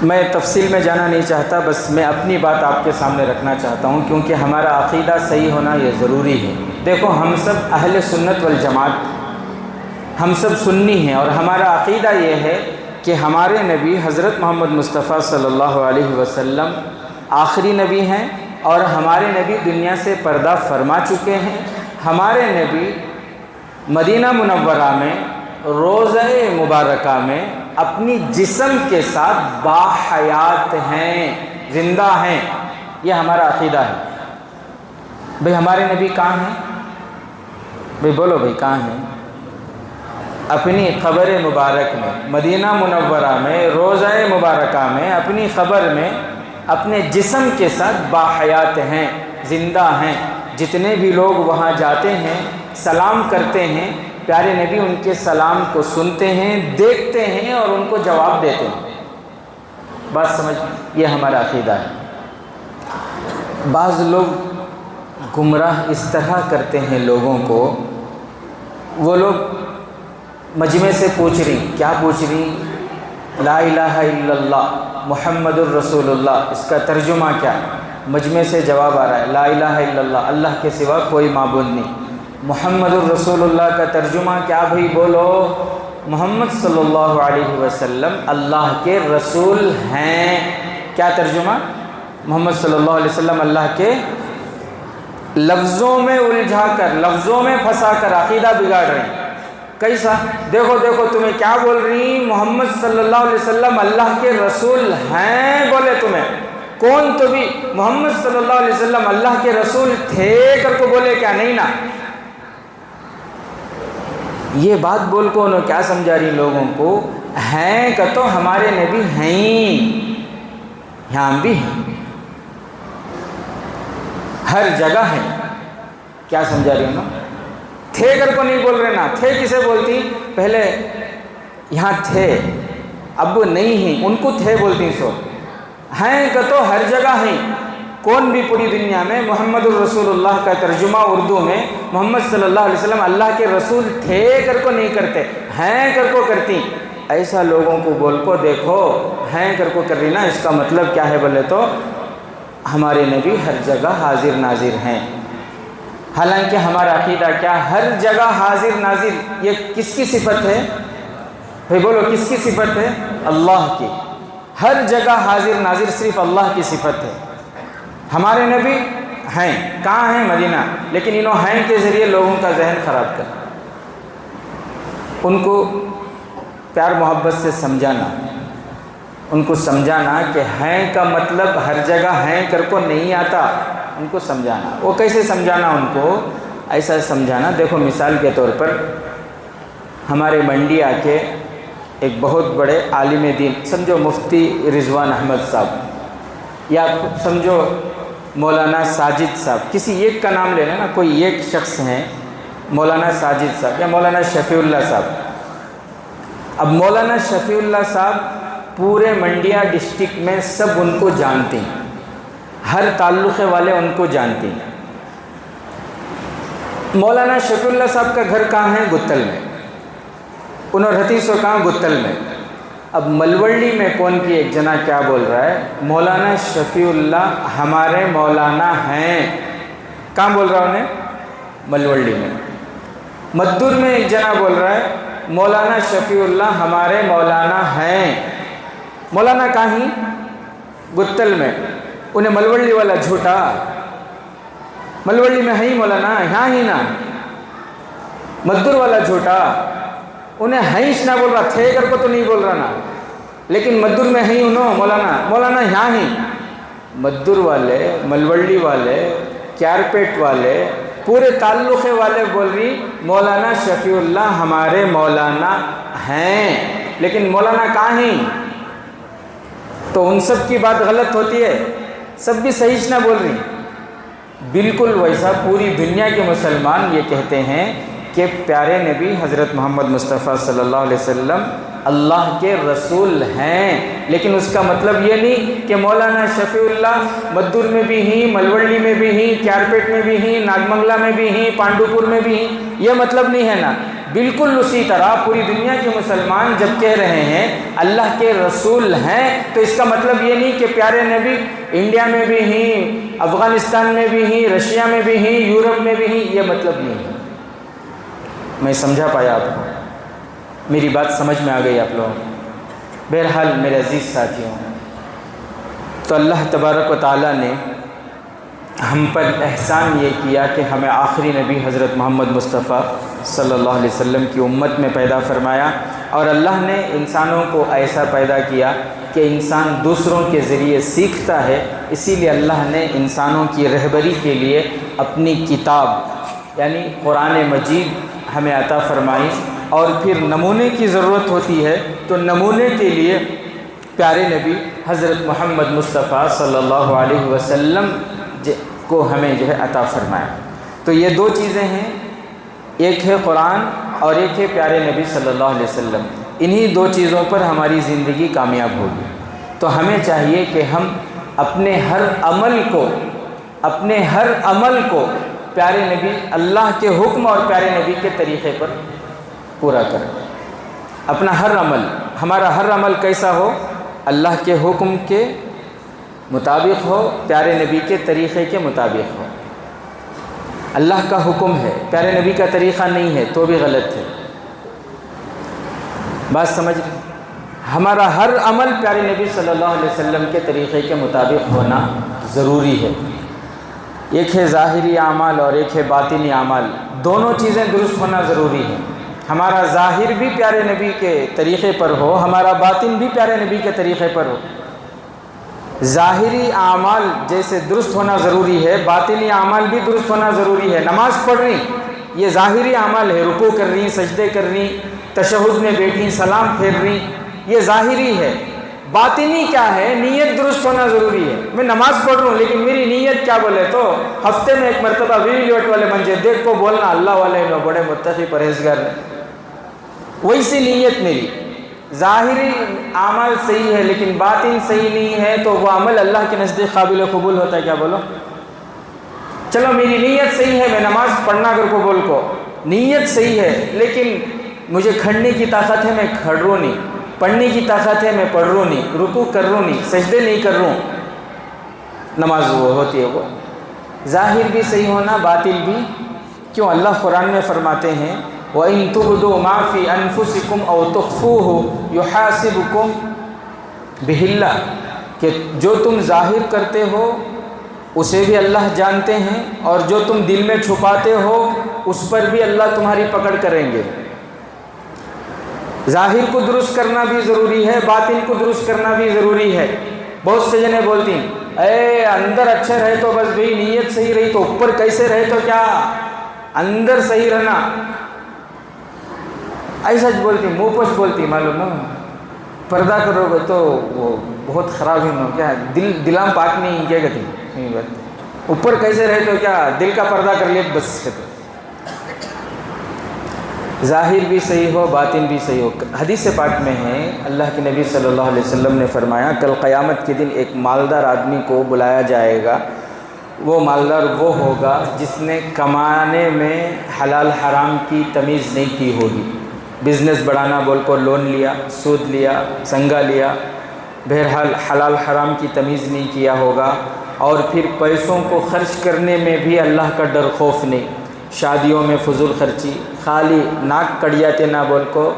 میں تفصیل میں جانا نہیں چاہتا، بس میں اپنی بات آپ کے سامنے رکھنا چاہتا ہوں، کیونکہ ہمارا عقیدہ صحیح ہونا یہ ضروری ہے۔ دیکھو، ہم سب اہل سنت والجماعت، ہم سب سنی ہیں، اور ہمارا عقیدہ یہ ہے کہ ہمارے نبی حضرت محمد مصطفیٰ صلی اللہ علیہ وسلم آخری نبی ہیں اور ہمارے نبی دنیا سے پردہ فرما چکے ہیں۔ ہمارے نبی مدینہ منورہ میں روضہ مبارکہ میں اپنی جسم کے ساتھ باحیات ہیں، زندہ ہیں۔ یہ ہمارا عقیدہ ہے۔ بھئی ہمارے نبی کہاں ہیں؟ بھئی بولو بھئی کہاں ہیں؟ اپنی قبر مبارک میں، مدینہ منورہ میں روضہ مبارکہ میں، اپنی قبر میں اپنے جسم کے ساتھ باحیات ہیں، زندہ ہیں۔ جتنے بھی لوگ وہاں جاتے ہیں، سلام کرتے ہیں، پیارے نبی ان کے سلام کو سنتے ہیں، دیکھتے ہیں اور ان کو جواب دیتے ہیں۔ بات سمجھ، یہ ہمارا عقیدہ ہے۔ بعض لوگ گمراہ اس طرح کرتے ہیں لوگوں کو، وہ لوگ مجمع سے پوچھ رہی، کیا پوچھ رہی؟ لا الہ الا اللہ محمد الرسول اللہ، اس کا ترجمہ کیا؟ مجمع سے جواب آ رہا ہے لا الہ الا اللہ، اللہ کے سوا کوئی معبود نہیں۔ محمد الرسول اللہ کا ترجمہ کیا؟ بھئی بولو، محمد صلی اللہ علیہ وسلم اللہ کے رسول ہیں۔ کیا ترجمہ؟ محمد صلی اللہ علیہ وسلم اللہ کے، لفظوں میں الجھا کر، لفظوں میں پھنسا کر عقیدہ بگاڑ رہے ہیں۔ کیسا؟ دیکھو دیکھو تمہیں کیا بول رہی؟ محمد صلی اللہ علیہ وسلم اللہ کے رسول ہیں بولے تمہیں۔ کون؟ تو بھی محمد صلی اللہ علیہ وسلم اللہ کے رسول تھے کر کو بولے کیا؟ نہیں نا۔ یہ بات بول کو انہوں کیا سمجھا رہی لوگوں کو؟ ہیں کہ تو ہمارے نبی ہیں، یہاں بھی ہیں، ہر جگہ ہیں۔ کیا سمجھا رہی انہوں؟ تھے کر کو نہیں بول رہے نا۔ تھے کسے بولتی؟ پہلے یہاں تھے، اب نہیں ہیں، ان کو تھے بولتی سو۔ ہیں کہ تو ہر جگہ ہیں۔ کون بھی پوری دنیا میں محمد الرسول اللہ کا ترجمہ اردو میں محمد صلی اللہ علیہ وسلم اللہ کے رسول تھے کر کو نہیں کرتے، ہیں کر کو کرتی۔ ایسا لوگوں کو بول کو دیکھو ہیں کر کو کر رہی نا، اس کا مطلب کیا ہے بولے تو ہمارے نبی ہر جگہ حاضر ناظر ہیں۔ حالانکہ ہمارا عقیدہ کیا؟ ہر جگہ حاضر ناظر یہ کس کی صفت ہے؟ بھئی بولو کس کی صفت ہے؟ اللہ کی۔ ہر جگہ حاضر ناظر صرف اللہ کی صفت ہے۔ ہمارے نبی ہیں، کہاں ہیں؟ مدینہ، لیکن انہوں ہیں کے ذریعے لوگوں کا ذہن خراب کر، ان کو پیار محبت سے سمجھانا، ان کو سمجھانا کہ ہیں کا مطلب ہر جگہ ہیں کر کو نہیں آتا، ان کو سمجھانا۔ وہ کیسے سمجھانا؟ ان کو ایسا سمجھانا، دیکھو مثال کے طور پر ہمارے منڈی آ کے ایک بہت بڑے عالم دین، سمجھو مفتی رضوان احمد صاحب، یا سمجھو مولانا ساجد صاحب، کسی ایک کا نام لے لینا، کوئی ایک شخص ہیں، مولانا ساجد صاحب یا مولانا شفیع اللہ صاحب۔ اب مولانا شفیع اللہ صاحب پورے منڈیا ڈسٹرکٹ میں سب ان کو جانتے ہیں، ہر تعلقے والے ان کو جانتے ہیں۔ مولانا شفیع اللہ صاحب کا گھر کہاں ہے؟ گتل میں۔ انہوں رہتی سو کہاں؟ گتل میں۔ اب ملوڑی میں کون کی ایک جنا کیا بول رہا ہے؟ مولانا شفیع اللہ ہمارے مولانا ہیں۔ کہاں بول رہا انہیں؟ ملوڑی میں۔ مدور میں ایک جنا بول رہا ہے مولانا شفیع اللہ ہمارے مولانا ہیں۔ مولانا کہاں ہی؟ گتل میں۔ انہیں ملوڑی والا جھوٹا، ملوڑی میں ہے ہی مولانا، یہاں ہی نا۔ مدور والا جھوٹا، انہیں ہائش نہ بول رہا، تھے کر کو تو نہیں بول رہا نا، لیکن مدور میں ہے ہی انہوں مولانا یہاں ہی۔ مدور والے، ملوڑی والے، کیارپیٹ والے، پورے تعلقے والے بول رہی مولانا شفیع اللہ ہمارے مولانا ہیں، لیکن مولانا کہاں ہیں؟ تو ان سب کی بات غلط ہوتی ہے، سب بھی صحیح نہ بول رہی۔ بالکل ویسا پوری دنیا کے مسلمان یہ کہتے ہیں کہ پیارے نبی حضرت محمد مصطفیٰ صلی اللہ علیہ وسلم اللہ کے رسول ہیں، لیکن اس کا مطلب یہ نہیں کہ مولانا شفیع اللہ مدور میں بھی ہیں، ملوڑی میں بھی ہیں، کیارپیٹ میں بھی ہیں، ناگمنگلہ میں بھی ہیں، پانڈو پور میں بھی ہیں، یہ مطلب نہیں ہے نا۔ بالکل اسی طرح پوری دنیا کے مسلمان جب کہہ رہے ہیں اللہ کے رسول ہیں، تو اس کا مطلب یہ نہیں کہ پیارے نبی انڈیا میں بھی ہیں، افغانستان میں بھی ہیں، رشیا میں بھی ہیں، یورپ میں بھی ہیں، یہ مطلب نہیں ہے۔ میں سمجھا پایا آپ کو؟ میری بات سمجھ میں آ گئی آپ لوگوں کو؟ بہرحال میرے عزیز ساتھیوں، تو اللہ تبارک و تعالیٰ نے ہم پر احسان یہ کیا کہ ہمیں آخری نبی حضرت محمد مصطفیٰ صلی اللہ علیہ وسلم کی امت میں پیدا فرمایا، اور اللہ نے انسانوں کو ایسا پیدا کیا کہ انسان دوسروں کے ذریعے سیکھتا ہے۔ اسی لیے اللہ نے انسانوں کی رہبری کے لیے اپنی کتاب یعنی قرآن مجید ہمیں عطا فرمائی، اور پھر نمونے کی ضرورت ہوتی ہے تو نمونے کے لیے پیارے نبی حضرت محمد مصطفیٰ صلی اللہ علیہ وسلم کو ہمیں عطا فرمایا۔ تو یہ دو چیزیں ہیں، ایک ہے قرآن اور ایک ہے پیارے نبی صلی اللہ علیہ وسلم۔ انہی دو چیزوں پر ہماری زندگی کامیاب ہوگی۔ تو ہمیں چاہیے کہ ہم اپنے ہر عمل کو پیارے نبی اللہ کے حکم اور پیارے نبی کے طریقے پر پورا کریں۔ اپنا ہمارا ہر عمل کیسا ہو؟ اللہ کے حکم کے مطابق ہو، پیارے نبی کے طریقے کے مطابق ہو۔ اللہ کا حکم ہے، پیارے نبی کا طریقہ نہیں ہے تو بھی غلط ہے۔ بات سمجھ رہے؟ ہمارا ہر عمل پیارے نبی صلی اللہ علیہ وسلم کے طریقے کے مطابق ہونا ضروری ہے۔ ایک ہے ظاہری اعمال اور ایک ہے باطنی اعمال، دونوں چیزیں درست ہونا ضروری ہے۔ ہمارا ظاہر بھی پیارے نبی کے طریقے پر ہو، ہمارا باطن بھی پیارے نبی کے طریقے پر ہو۔ ظاہری اعمال جیسے درست ہونا ضروری ہے، باطنی اعمال بھی درست ہونا ضروری ہے۔ نماز پڑھ رہی یہ ظاہری اعمال ہے، رکوع کر رہی، سجدے کر رہی، تشہد میں بیٹھی، سلام پھیر رہی، یہ ظاہری ہے۔ باطنی کیا ہے؟ نیت درست ہونا ضروری ہے۔ میں نماز پڑھ رہا ہوں لیکن میری نیت کیا بولے تو ہفتے میں ایک مرتبہ ویڈیوٹ والے منجے دیکھ کو بولنا اللہ والے لو بڑے متقی پرہیزگار ہیں، ویسی نیت میری۔ ظاہری عمل صحیح ہے لیکن باطن صحیح نہیں ہے تو وہ عمل اللہ کے نزدیک قابل قبول ہوتا ہے؟ کیا بولو؟ چلو میری نیت صحیح ہے، میں نماز پڑھنا اگر کو بول کو نیت صحیح ہے لیکن مجھے کھڑنے کی طاقت ہے، میں کھڑ رہوں نہیں، پڑھنے کی طاقت ہے، میں پڑھ رہوں نہیں، رکوع کر رہوں نہیں، سجدے نہیں کر رہوں، نماز وہ ہوتی ہے۔ وہ ظاہر بھی صحیح ہونا، باطن بھی۔ کیوں؟ اللہ قرآن میں فرماتے ہیں وَإِن تُبْدُوا مَا فِي أَنفُسِكُمْ أَوْ تُخْفُوهُ يُحَاسِبُكُمْ بِهِ اللَّهُ، کہ جو تم ظاہر کرتے ہو اسے بھی اللہ جانتے ہیں، اور جو تم دل میں چھپاتے ہو اس پر بھی اللہ تمہاری پکڑ کریں گے۔ ظاہر کو درست کرنا بھی ضروری ہے، باطن کو درست کرنا بھی ضروری ہے۔ بہت سے جنے بولتی ہیں اے اندر اچھا رہے تو بس بھئی نیت صحیح رہی تو اوپر کیسے رہے تو کیا، اندر صحیح رہنا ایسا بولتی، منہ پوچھ بولتی، معلوم ہو پردہ کرو گے تو وہ بہت خراب ہی کیا دلام پاک نہیں کیا کہتی، اوپر کیسے رہے تو کیا دل کا پردہ کر لیا بس کہتے۔ ظاہر بھی صحیح ہو، باطن بھی صحیح ہو۔ حدیث پاک میں ہے اللہ کے نبی صلی اللہ علیہ وسلم نے فرمایا کل قیامت کے دن ایک مالدار آدمی کو بلایا جائے گا، وہ مالدار وہ ہوگا جس نے کمانے میں حلال حرام کی تمیز نہیں کی ہوگی۔ بزنس بڑھانا بول کر لون لیا، سود لیا، سنگا لیا، بہرحال حلال حرام کی تمیز نہیں کیا ہوگا، اور پھر پیسوں کو خرچ کرنے میں بھی اللہ کا ڈر خوف نہیں، شادیوں میں فضول خرچی، خالی ناک کڑیاتے نہ بول کو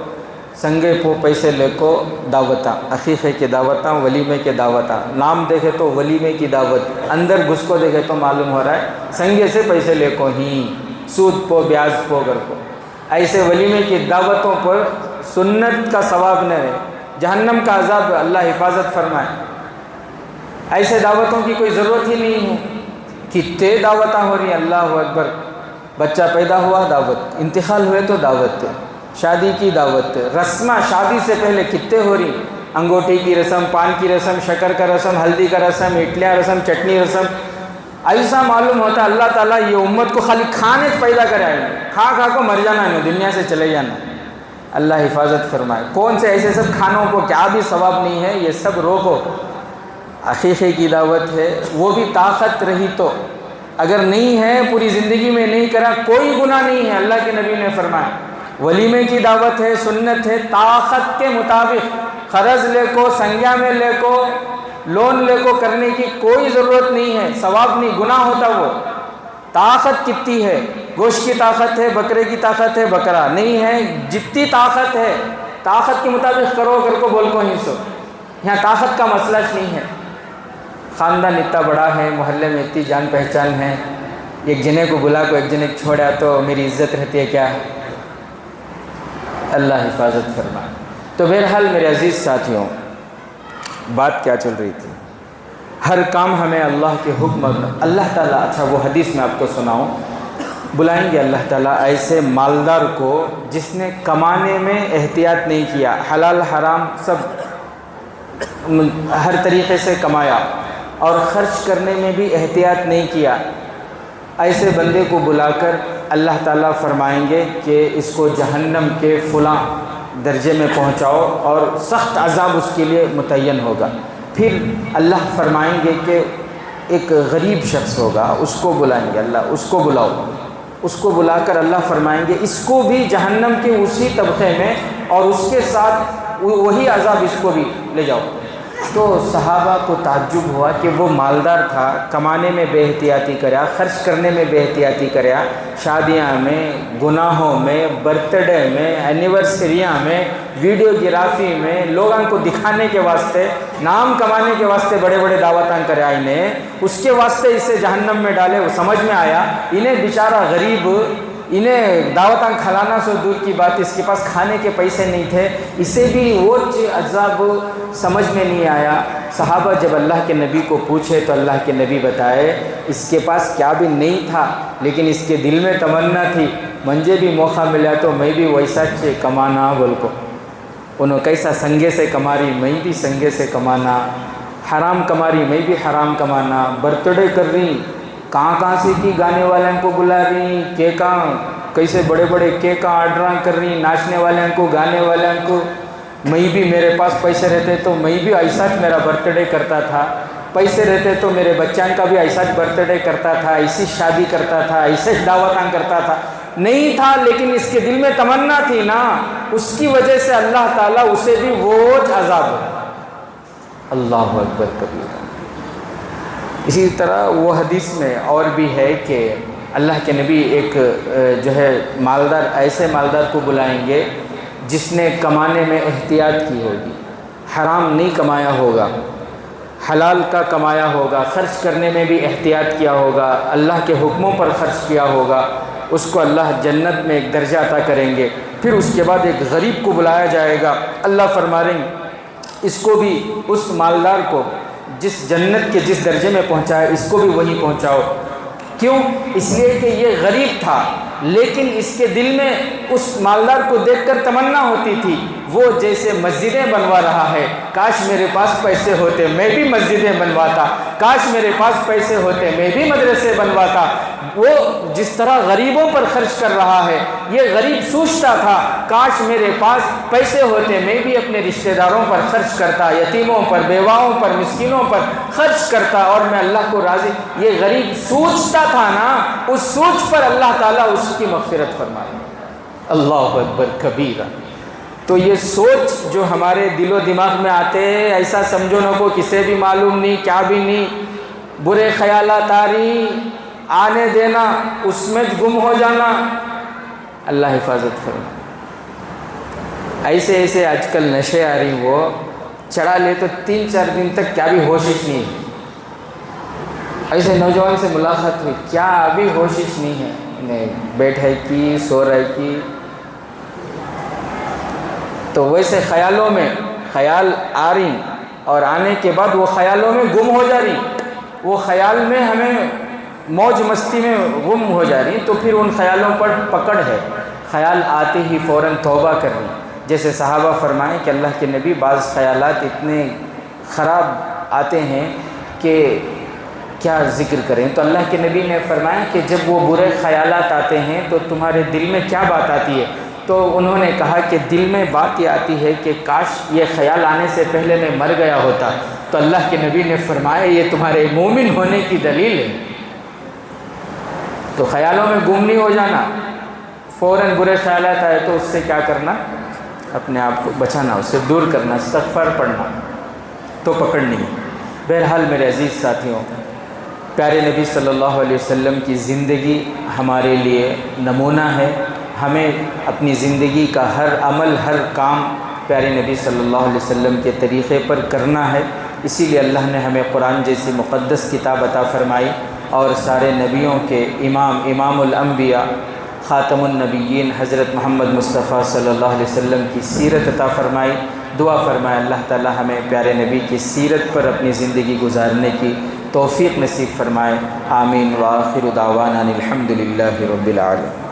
سنگے پو پیسے لے کو دعوتاں، عقیقے کی دعوتاں، ولیمے کے دعوتاں، نام دیکھے تو ولیمے کی دعوت، اندر گھس کو دیکھے تو معلوم ہو رہا ہے سنگے سے پیسے لے کو ہی، سود پو بیاج پو گر کو، ایسے ولیمے کی دعوتوں پر سنت کا ثواب نہ ہے، جہنم کا عذاب اللہ حفاظت فرمائے۔ ایسے دعوتوں کی کوئی ضرورت ہی نہیں ہے۔ کتنے دعوتیں ہو رہی ہیں، اللہ اکبر، بچہ پیدا ہوا دعوت، انتقال ہوئے تو دعوت، شادی کی دعوت، رسمیں شادی سے پہلے کتنے ہو رہی، انگوٹھی کی رسم، پان کی رسم، شکر کا رسم، ہلدی کا رسم، اٹلیاں رسم، چٹنی رسم۔ ایسا معلوم ہوتا ہے اللہ تعالیٰ یہ امت کو خالی کھانے پیدا کرائے، کھا کھا کو مر جانا ہے، دنیا سے چلے جانا، اللہ حفاظت فرمائے۔ کون سے ایسے سب کھانوں کو کیا بھی ثواب نہیں ہے، یہ سب روکو۔ عقیقے کی دعوت ہے، وہ بھی طاقت رہی تو، اگر نہیں ہے پوری زندگی میں نہیں کرا کوئی گناہ نہیں ہے، اللہ کے نبی نے فرمایا۔ ولیمے کی دعوت ہے، سنت ہے، طاقت کے مطابق قرض لے کو، سنگیا میں لے کو، لون لے کو کرنے کی کوئی ضرورت نہیں ہے، ثواب نہیں، گناہ ہوتا وہ۔ طاقت کتنی ہے، گوشت کی طاقت ہے، بکرے کی طاقت ہے، بکرا نہیں ہے، جتنی طاقت ہے طاقت کے مطابق کرو کر کو بول کو ہی سو. یہاں طاقت کا مسئلہ نہیں ہے. خاندان اتنا بڑا ہے, محلے میں اتنی جان پہچان ہے, ایک جنے کو بلا کو ایک جنے کو چھوڑا تو میری عزت رہتی ہے کیا؟ اللہ حفاظت فرمائے. تو بہرحال میرے عزیز ساتھیوں, بات کیا چل رہی تھی؟ ہر کام ہمیں اللہ کے حکم, اللہ تعالیٰ, اچھا وہ حدیث میں آپ کو سناؤں, بلائیں گے اللہ تعالیٰ ایسے مالدار کو جس نے کمانے میں احتیاط نہیں کیا, حلال حرام سب ہر طریقے سے کمایا اور خرچ کرنے میں بھی احتیاط نہیں کیا. ایسے بندے کو بلا کر اللہ تعالیٰ فرمائیں گے کہ اس کو جہنم کے فلاں درجے میں پہنچاؤ اور سخت عذاب اس کے لیے متعین ہوگا. پھر اللہ فرمائیں گے کہ ایک غریب شخص ہوگا, اس کو بلائیں گے اللہ, اس کو بلاؤ. اس کو بلا کر اللہ فرمائیں گے اس کو بھی جہنم کے اسی طبقے میں اور اس کے ساتھ وہی عذاب اس کو بھی لے جاؤ. تو صحابہ کو تعجب ہوا کہ وہ مالدار تھا, کمانے میں بے احتیاطی کریا, خرچ کرنے میں بے احتیاطی کریا, شادیاں میں, گناہوں میں, برتھ ڈے میں, اینیورسریاں میں, ویڈیو گرافی میں, لوگوں کو دکھانے کے واسطے, نام کمانے کے واسطے بڑے بڑے دعوتاں کریا انہیں, اس کے واسطے اسے جہنم میں ڈالے. وہ سمجھ میں آیا انہیں بیچارہ غریب, انہیں دعوتاں کھلانا سو دور کی بات, اس کے پاس کھانے کے پیسے نہیں تھے, اسے بھی وہ عذاب سمجھ میں نہیں آیا. صحابہ جب اللہ کے نبی کو پوچھے تو اللہ کے نبی بتائے اس کے پاس کیا بھی نہیں تھا لیکن اس کے دل میں تمنا تھی, مجھے بھی موقع ملا تو میں بھی ویسا کمانا بول کو. انہوں کیسا سنگے سے کما رہی, میں بھی سنگے سے کمانا, حرام کما رہی, میں بھی حرام کمانا, برتھ ڈے کر رہی, کہاں سے کی گانے والوں کو بلا رہی, کیکاں کیسے بڑے بڑے کیکاں آرڈراں کر رہی, ناچنے والوں کو, گانے والوں کو. میں بھی, میرے پاس پیسے رہتے تو میں بھی ایسا میرا برتھ ڈے کرتا تھا, پیسے رہتے تو میرے بچوں کا بھی ایسا برتھ ڈے کرتا تھا, ایسی شادی کرتا تھا, ایسے دعوتاں کرتا تھا. نہیں تھا لیکن اس کے دل میں تمنا تھی نا, اس کی وجہ سے اللہ تعالیٰ اسے بھی وہ عذاب. اللہ اکبر کبیرہ. اسی طرح وہ حدیث میں اور بھی ہے کہ اللہ کے نبی ایک جو ہے مالدار, ایسے مالدار کو بلائیں گے جس نے کمانے میں احتیاط کی ہوگی, حرام نہیں کمایا ہوگا, حلال کا کمایا ہوگا, خرچ کرنے میں بھی احتیاط کیا ہوگا, اللہ کے حکموں پر خرچ کیا ہوگا. اس کو اللہ جنت میں ایک درجہ عطا کریں گے. پھر اس کے بعد ایک غریب کو بلایا جائے گا, اللہ فرمائیں گے اس کو بھی, اس مالدار کو جس جنت کے جس درجے میں پہنچایا اس کو بھی وہیں پہنچاؤ. کیوں؟ اس لیے کہ یہ غریب تھا لیکن اس کے دل میں اس مالدار کو دیکھ کر تمنا ہوتی تھی, وہ جیسے مسجدیں بنوا رہا ہے, کاش میرے پاس پیسے ہوتے میں بھی مسجدیں بنواتا, کاش میرے پاس پیسے ہوتے میں بھی مدرسے بنواتا. وہ جس طرح غریبوں پر خرچ کر رہا ہے, یہ غریب سوچتا تھا کاش میرے پاس پیسے ہوتے میں بھی اپنے رشتہ داروں پر خرچ کرتا, یتیموں پر, بیواؤں پر, مسکینوں پر خرچ کرتا اور میں اللہ کو راضی. یہ غریب سوچتا تھا نا, اس سوچ پر اللہ تعالیٰ اس کی مغفرت فرمائے. اللہ اکبر کبیرہ. تو یہ سوچ جو ہمارے دل و دماغ میں آتے, ایسا سمجھو نہ کو کسے بھی معلوم نہیں, کیا بھی نہیں, برے خیالات آ رہی, آنے دینا, اس میں گم ہو جانا. اللہ حفاظت فرمائے. ایسے ایسے آج کل نشے آ رہی, وہ چڑھا لے تو 3-4 دن تک کیا بھی ہوشش نہیں. ایسے نوجوان سے ملاقات ہوئی, کیا ابھی ہوشش نہیں ہے, انہیں بیٹھے کی, سو رہے کی. تو ویسے خیالوں میں خیال آ رہی اور آنے کے بعد وہ خیالوں میں گم ہو جا رہی, وہ خیال میں ہمیں موج مستی میں گم ہو جا رہی. تو پھر ان خیالوں پر پکڑ ہے, خیال آتے ہی فوراً توبہ کر رہی. جیسے صحابہ فرمائیں کہ اللہ کے نبی بعض خیالات اتنے خراب آتے ہیں کہ کیا ذکر کریں. تو اللہ کے نبی نے فرمایا کہ جب وہ برے خیالات آتے ہیں تو تمہارے دل میں کیا بات آتی ہے؟ تو انہوں نے کہا کہ دل میں بات یہ آتی ہے کہ کاش یہ خیال آنے سے پہلے میں مر گیا ہوتا. تو اللہ کے نبی نے فرمایا یہ تمہارے مومن ہونے کی دلیل ہے. تو خیالوں میں گم نہیں ہو جانا, فوراً برے خیالات آئے تو اس سے کیا کرنا, اپنے آپ کو بچانا, اس سے دور کرنا, استغفار پڑھنا, تو پکڑنی. بہرحال میرے عزیز ساتھیوں, پیارے نبی صلی اللہ علیہ وسلم کی زندگی ہمارے لیے نمونہ ہے. ہمیں اپنی زندگی کا ہر عمل, ہر کام پیارے نبی صلی اللہ علیہ وسلم کے طریقے پر کرنا ہے۔ اسی لیے اللہ نے ہمیں قرآن جیسی مقدس کتاب عطا فرمائی اور سارے نبیوں کے امام الانبیاء خاتم النبیین حضرت محمد مصطفیٰ صلی اللہ علیہ وسلم کی سیرت عطا فرمائی۔ دعا فرمائے اللہ تعالی ہمیں پیارے نبی کی سیرت پر اپنی زندگی گزارنے کی توفیق نصیب فرمائے۔ آمین وآخر دعوانا الحمد للہ رب العالمین۔